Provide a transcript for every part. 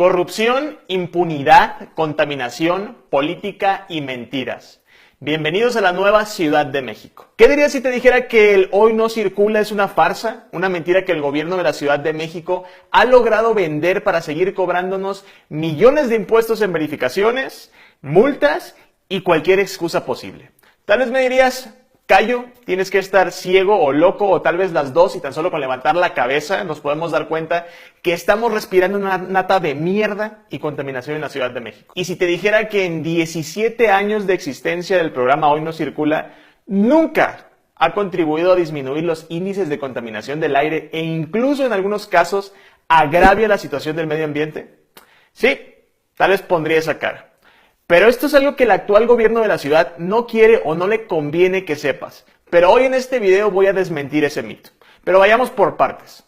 Corrupción, impunidad, contaminación, política y mentiras. Bienvenidos a la nueva Ciudad de México. ¿Qué dirías si te dijera que el hoy no circula es una farsa? Una mentira que el gobierno de la Ciudad de México ha logrado vender para seguir cobrándonos millones de impuestos en verificaciones, multas y cualquier excusa posible. Tal vez me dirías, Cayo, tienes que estar ciego o loco o tal vez las dos y tan solo con levantar la cabeza nos podemos dar cuenta que estamos respirando una nata de mierda y contaminación en la Ciudad de México. Y si te dijera que en 17 años de existencia del programa Hoy No Circula, nunca ha contribuido a disminuir los índices de contaminación del aire e incluso en algunos casos agravia la situación del medio ambiente, sí, tal vez pondría esa cara. Pero esto es algo que el actual gobierno de la ciudad no quiere o no le conviene que sepas. Pero hoy en este video voy a desmentir ese mito. Pero vayamos por partes.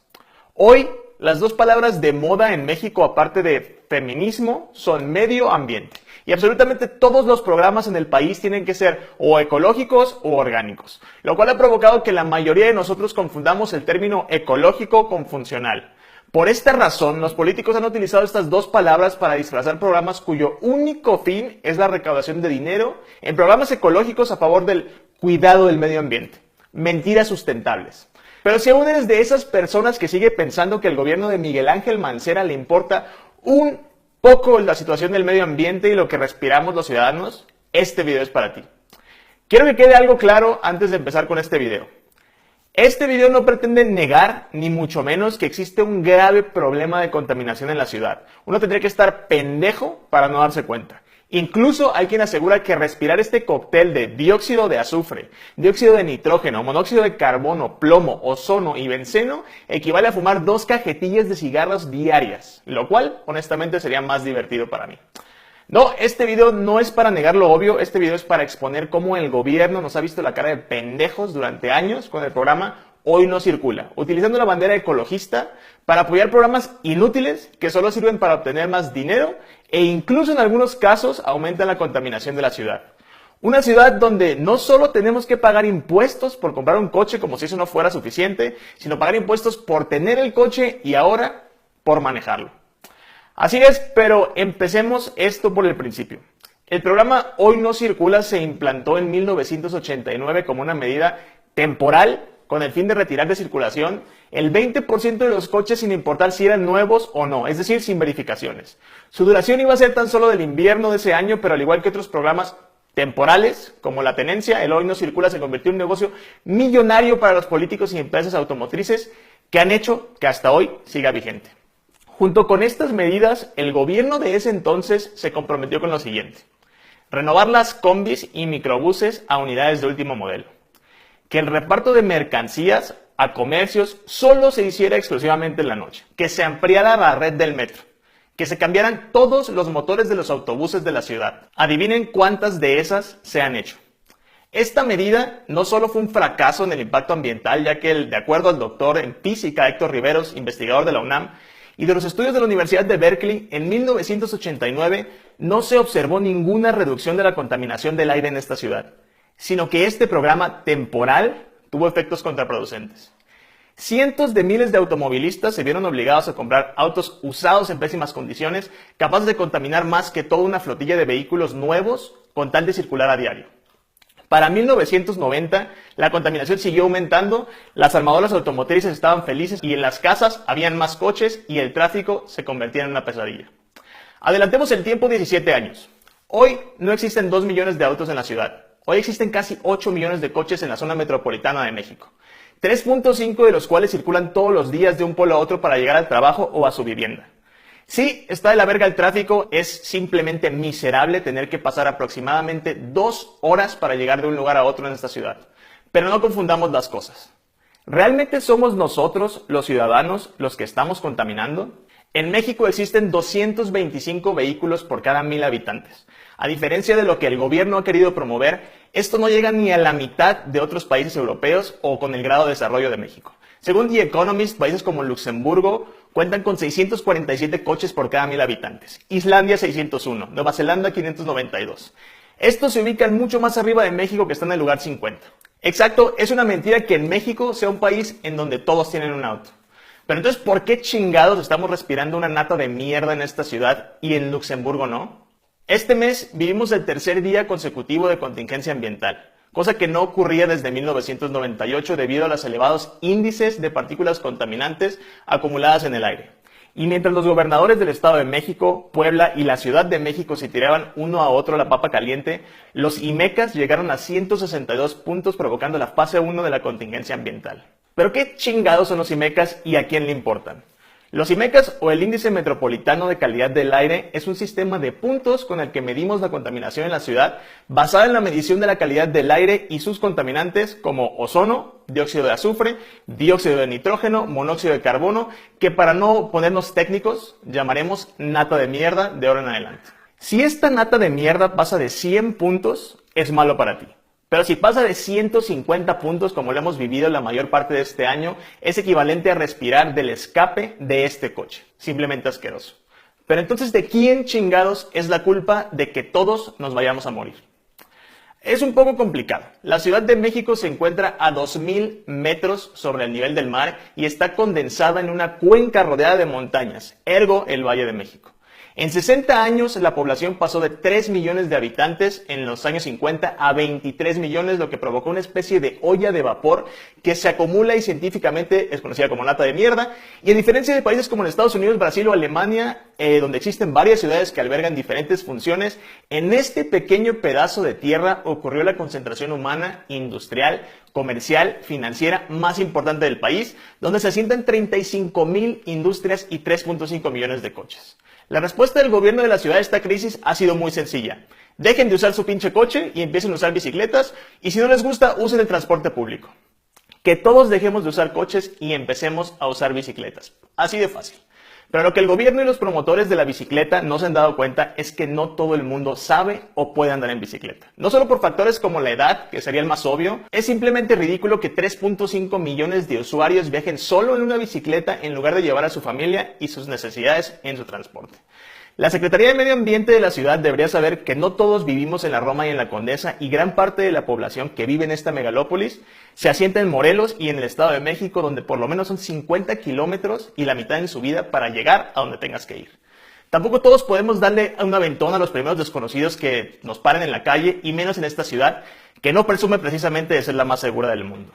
Hoy, las dos palabras de moda en México, aparte de feminismo, son medio ambiente. Y absolutamente todos los programas en el país tienen que ser o ecológicos o orgánicos. Lo cual ha provocado que la mayoría de nosotros confundamos el término ecológico con funcional. Por esta razón, los políticos han utilizado estas dos palabras para disfrazar programas cuyo único fin es la recaudación de dinero en programas ecológicos a favor del cuidado del medio ambiente. Mentiras sustentables. Pero si aún eres de esas personas que sigue pensando que el gobierno de Miguel Ángel Mancera le importa un poco la situación del medio ambiente y lo que respiramos los ciudadanos, este video es para ti. Quiero que quede algo claro antes de empezar con este video. Este video no pretende negar, ni mucho menos, que existe un grave problema de contaminación en la ciudad. Uno tendría que estar pendejo para no darse cuenta. Incluso hay quien asegura que respirar este cóctel de dióxido de azufre, dióxido de nitrógeno, monóxido de carbono, plomo, ozono y benceno equivale a fumar 2 cajetillas de cigarros diarias, lo cual, honestamente, sería más divertido para mí. No, este video no es para negar lo obvio, este video es para exponer cómo el gobierno nos ha visto la cara de pendejos durante años con el programa Hoy No Circula, utilizando la bandera ecologista para apoyar programas inútiles que solo sirven para obtener más dinero e incluso en algunos casos aumentan la contaminación de la ciudad. Una ciudad donde no solo tenemos que pagar impuestos por comprar un coche como si eso no fuera suficiente, sino pagar impuestos por tener el coche y ahora por manejarlo. Así es, pero empecemos esto por el principio. El programa Hoy No Circula se implantó en 1989 como una medida temporal con el fin de retirar de circulación el 20% de los coches sin importar si eran nuevos o no, es decir, sin verificaciones. Su duración iba a ser tan solo del invierno de ese año, pero al igual que otros programas temporales, como la tenencia, el Hoy No Circula se convirtió en un negocio millonario para los políticos y empresas automotrices que han hecho que hasta hoy siga vigente. Junto con estas medidas, el gobierno de ese entonces se comprometió con lo siguiente: renovar las combis y microbuses a unidades de último modelo, que el reparto de mercancías a comercios solo se hiciera exclusivamente en la noche, que se ampliara la red del metro, que se cambiaran todos los motores de los autobuses de la ciudad. Adivinen cuántas de esas se han hecho. Esta medida no solo fue un fracaso en el impacto ambiental, ya que de acuerdo al doctor en física Héctor Riveros, investigador de la UNAM, y de los estudios de la Universidad de Berkeley, en 1989 no se observó ninguna reducción de la contaminación del aire en esta ciudad, sino que este programa temporal tuvo efectos contraproducentes. Cientos de miles de automovilistas se vieron obligados a comprar autos usados en pésimas condiciones, capaces de contaminar más que toda una flotilla de vehículos nuevos con tal de circular a diario. Para 1990, la contaminación siguió aumentando, las armadoras automotrices estaban felices y en las casas habían más coches y el tráfico se convertía en una pesadilla. Adelantemos el tiempo 17 años. Hoy no existen 2 millones de autos en la ciudad. Hoy existen casi 8 millones de coches en la zona metropolitana de México. 3.5 de los cuales circulan todos los días de un polo a otro para llegar al trabajo o a su vivienda. Sí, está de la verga el tráfico, es simplemente miserable tener que pasar aproximadamente 2 horas para llegar de un lugar a otro en esta ciudad. Pero no confundamos las cosas. ¿Realmente somos nosotros, los ciudadanos, los que estamos contaminando? En México existen 225 vehículos por cada 1000 habitantes. A diferencia de lo que el gobierno ha querido promover, esto no llega ni a la mitad de otros países europeos o con el grado de desarrollo de México. Según The Economist, países como Luxemburgo cuentan con 647 coches por cada 1000 habitantes, Islandia 601, Nueva Zelanda 592. Estos se ubican mucho más arriba de México, que está en el lugar 50. Exacto, es una mentira que en México sea un país en donde todos tienen un auto. Pero entonces, ¿por qué chingados estamos respirando una nata de mierda en esta ciudad y en Luxemburgo no? Este mes vivimos el tercer día consecutivo de contingencia ambiental, cosa que no ocurría desde 1998 debido a los elevados índices de partículas contaminantes acumuladas en el aire. Y mientras los gobernadores del Estado de México, Puebla y la Ciudad de México se tiraban uno a otro la papa caliente, los IMECAS llegaron a 162 puntos provocando la fase 1 de la contingencia ambiental. ¿Pero qué chingados son los IMECAS y a quién le importan? Los IMECAS, o el Índice Metropolitano de Calidad del Aire, es un sistema de puntos con el que medimos la contaminación en la ciudad basada en la medición de la calidad del aire y sus contaminantes como ozono, dióxido de azufre, dióxido de nitrógeno, monóxido de carbono, que para no ponernos técnicos llamaremos nata de mierda de ahora en adelante. Si esta nata de mierda pasa de 100 puntos, es malo para ti. Pero si pasa de 150 puntos, como lo hemos vivido la mayor parte de este año, es equivalente a respirar del escape de este coche. Simplemente asqueroso. Pero entonces, ¿de quién chingados es la culpa de que todos nos vayamos a morir? Es un poco complicado. La Ciudad de México se encuentra a 2.000 metros sobre el nivel del mar y está condensada en una cuenca rodeada de montañas, ergo el Valle de México. En 60 años, la población pasó de 3 millones de habitantes en los años 50 a 23 millones, lo que provocó una especie de olla de vapor que se acumula y científicamente es conocida como nata de mierda. Y a diferencia de países como en Estados Unidos, Brasil o Alemania, donde existen varias ciudades que albergan diferentes funciones, en este pequeño pedazo de tierra ocurrió la concentración humana, industrial, comercial, financiera más importante del país, donde se asientan 35,000 industrias y 3.5 millones de coches. La respuesta del gobierno de la ciudad a esta crisis ha sido muy sencilla. Dejen de usar su pinche coche y empiecen a usar bicicletas, y si no les gusta, usen el transporte público. Que todos dejemos de usar coches y empecemos a usar bicicletas. Así de fácil. Pero lo que el gobierno y los promotores de la bicicleta no se han dado cuenta es que no todo el mundo sabe o puede andar en bicicleta. No solo por factores como la edad, que sería el más obvio, es simplemente ridículo que 3.5 millones de usuarios viajen solo en una bicicleta en lugar de llevar a su familia y sus necesidades en su transporte. La Secretaría de Medio Ambiente de la ciudad debería saber que no todos vivimos en la Roma y en la Condesa, y gran parte de la población que vive en esta megalópolis se asienta en Morelos y en el Estado de México, donde por lo menos son 50 kilómetros y la mitad en subida para llegar a donde tengas que ir. Tampoco todos podemos darle un aventón a los primeros desconocidos que nos paren en la calle, y menos en esta ciudad, que no presume precisamente de ser la más segura del mundo.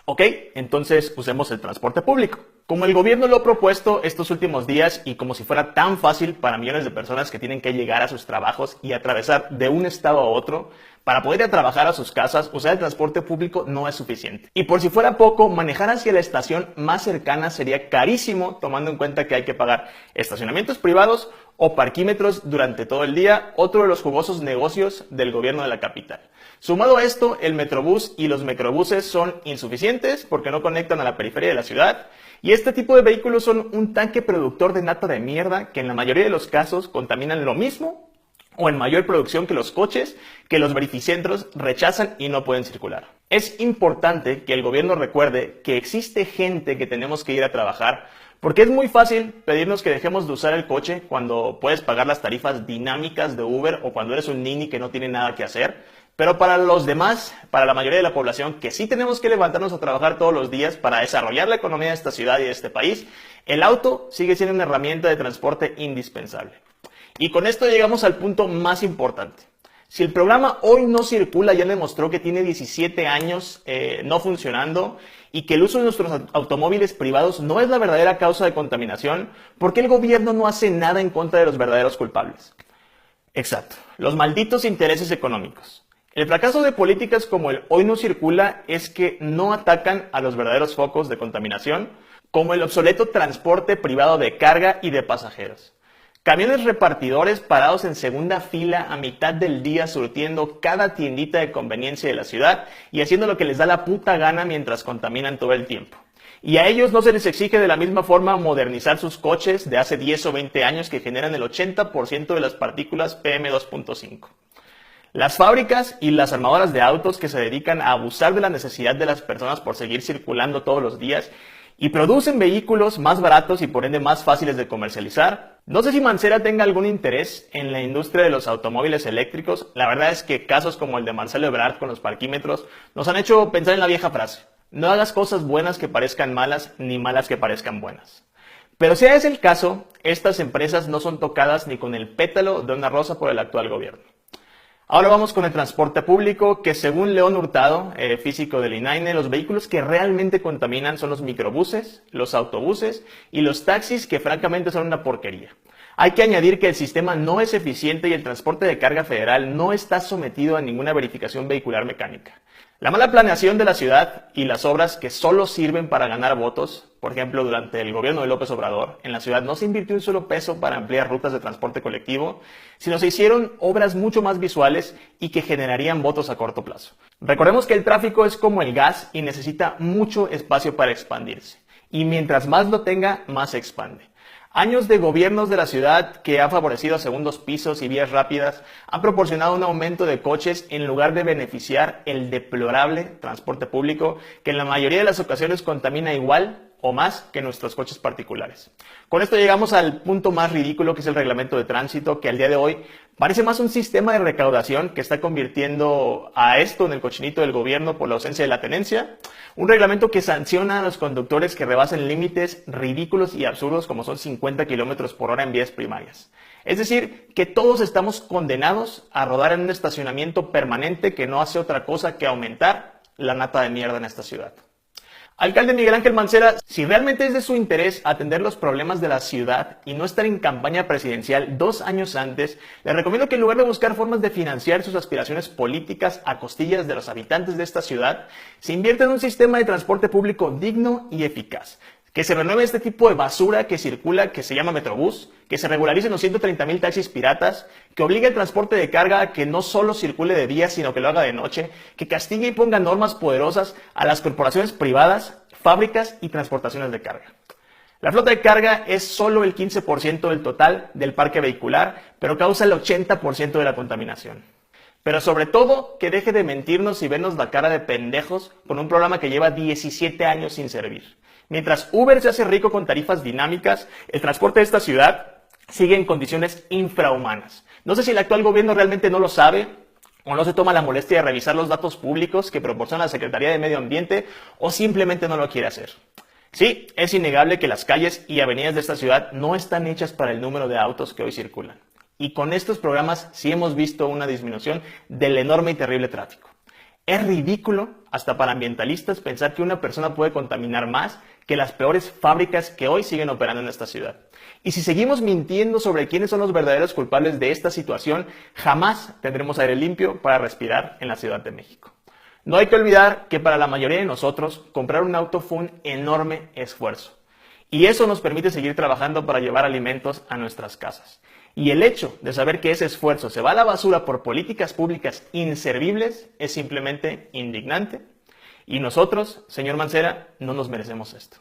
Ok, entonces usemos el transporte público. Como el gobierno lo ha propuesto estos últimos días, y como si fuera tan fácil para millones de personas que tienen que llegar a sus trabajos y atravesar de un estado a otro, para poder ir a trabajar a sus casas, usar el transporte público no es suficiente. Y por si fuera poco, manejar hacia la estación más cercana sería carísimo, tomando en cuenta que hay que pagar estacionamientos privados o parquímetros durante todo el día, otro de los jugosos negocios del gobierno de la capital. Sumado a esto, el Metrobús y los microbuses son insuficientes porque no conectan a la periferia de la ciudad, y este tipo de vehículos son un tanque productor de nata de mierda que en la mayoría de los casos contaminan lo mismo o en mayor producción que los coches que los verificentros rechazan y no pueden circular. Es importante que el gobierno recuerde que existe gente que tenemos que ir a trabajar, porque es muy fácil pedirnos que dejemos de usar el coche cuando puedes pagar las tarifas dinámicas de Uber o cuando eres un nini que no tiene nada que hacer. Pero para los demás, para la mayoría de la población que sí tenemos que levantarnos a trabajar todos los días para desarrollar la economía de esta ciudad y de este país, el auto sigue siendo una herramienta de transporte indispensable. Y con esto llegamos al punto más importante. Si el programa Hoy No Circula ya demostró que tiene 17 años no funcionando y que el uso de nuestros automóviles privados no es la verdadera causa de contaminación, ¿por qué el gobierno no hace nada en contra de los verdaderos culpables? Exacto, los malditos intereses económicos. El fracaso de políticas como el Hoy No Circula es que no atacan a los verdaderos focos de contaminación, como el obsoleto transporte privado de carga y de pasajeros. Camiones repartidores parados en segunda fila a mitad del día surtiendo cada tiendita de conveniencia de la ciudad y haciendo lo que les da la puta gana mientras contaminan todo el tiempo. Y a ellos no se les exige de la misma forma modernizar sus coches de hace 10 o 20 años que generan el 80% de las partículas PM2.5. Las fábricas y las armadoras de autos que se dedican a abusar de la necesidad de las personas por seguir circulando todos los días y producen vehículos más baratos y por ende más fáciles de comercializar. No sé si Mancera tenga algún interés en la industria de los automóviles eléctricos. La verdad es que casos como el de Marcelo Ebrard con los parquímetros nos han hecho pensar en la vieja frase: No hagas cosas buenas que parezcan malas, ni malas que parezcan buenas. Pero si es el caso, estas empresas no son tocadas ni con el pétalo de una rosa por el actual gobierno. Ahora vamos con el transporte público, que según León Hurtado, físico del INAINE, los vehículos que realmente contaminan son los microbuses, los autobuses y los taxis, que francamente son una porquería. Hay que añadir que el sistema no es eficiente y el transporte de carga federal no está sometido a ninguna verificación vehicular mecánica. La mala planeación de la ciudad y las obras que solo sirven para ganar votos, por ejemplo, durante el gobierno de López Obrador, en la ciudad no se invirtió un solo peso para ampliar rutas de transporte colectivo, sino se hicieron obras mucho más visuales y que generarían votos a corto plazo. Recordemos que el tráfico es como el gas y necesita mucho espacio para expandirse, y mientras más lo tenga, más se expande. Años de gobiernos de la ciudad que ha favorecido a segundos pisos y vías rápidas han proporcionado un aumento de coches en lugar de beneficiar el deplorable transporte público que en la mayoría de las ocasiones contamina igual o más que nuestros coches particulares. Con esto llegamos al punto más ridículo, que es el reglamento de tránsito, que al día de hoy parece más un sistema de recaudación que está convirtiendo a esto en el cochinito del gobierno por la ausencia de la tenencia. Un reglamento que sanciona a los conductores que rebasen límites ridículos y absurdos como son 50 kilómetros por hora en vías primarias. Es decir, que todos estamos condenados a rodar en un estacionamiento permanente que no hace otra cosa que aumentar la nata de mierda en esta ciudad. Alcalde Miguel Ángel Mancera, si realmente es de su interés atender los problemas de la ciudad y no estar en campaña presidencial 2 años antes, le recomiendo que en lugar de buscar formas de financiar sus aspiraciones políticas a costillas de los habitantes de esta ciudad, se invierta en un sistema de transporte público digno y eficaz. Que se renueve este tipo de basura que circula, que se llama Metrobús, que se regularicen los 130,000 taxis piratas, que obligue el transporte de carga a que no solo circule de día, sino que lo haga de noche, que castigue y ponga normas poderosas a las corporaciones privadas, fábricas y transportaciones de carga. La flota de carga es solo el 15% del total del parque vehicular, pero causa el 80% de la contaminación. Pero sobre todo, que deje de mentirnos y vernos la cara de pendejos con un programa que lleva 17 años sin servir. Mientras Uber se hace rico con tarifas dinámicas, el transporte de esta ciudad sigue en condiciones infrahumanas. No sé si el actual gobierno realmente no lo sabe o no se toma la molestia de revisar los datos públicos que proporciona la Secretaría de Medio Ambiente o simplemente no lo quiere hacer. Sí, es innegable que las calles y avenidas de esta ciudad no están hechas para el número de autos que hoy circulan. Y con estos programas sí hemos visto una disminución del enorme y terrible tráfico. Es ridículo, hasta para ambientalistas, pensar que una persona puede contaminar más que las peores fábricas que hoy siguen operando en esta ciudad. Y si seguimos mintiendo sobre quiénes son los verdaderos culpables de esta situación, jamás tendremos aire limpio para respirar en la Ciudad de México. No hay que olvidar que para la mayoría de nosotros, comprar un auto fue un enorme esfuerzo. Y eso nos permite seguir trabajando para llevar alimentos a nuestras casas. Y el hecho de saber que ese esfuerzo se va a la basura por políticas públicas inservibles es simplemente indignante. Y nosotros, señor Mancera, no nos merecemos esto.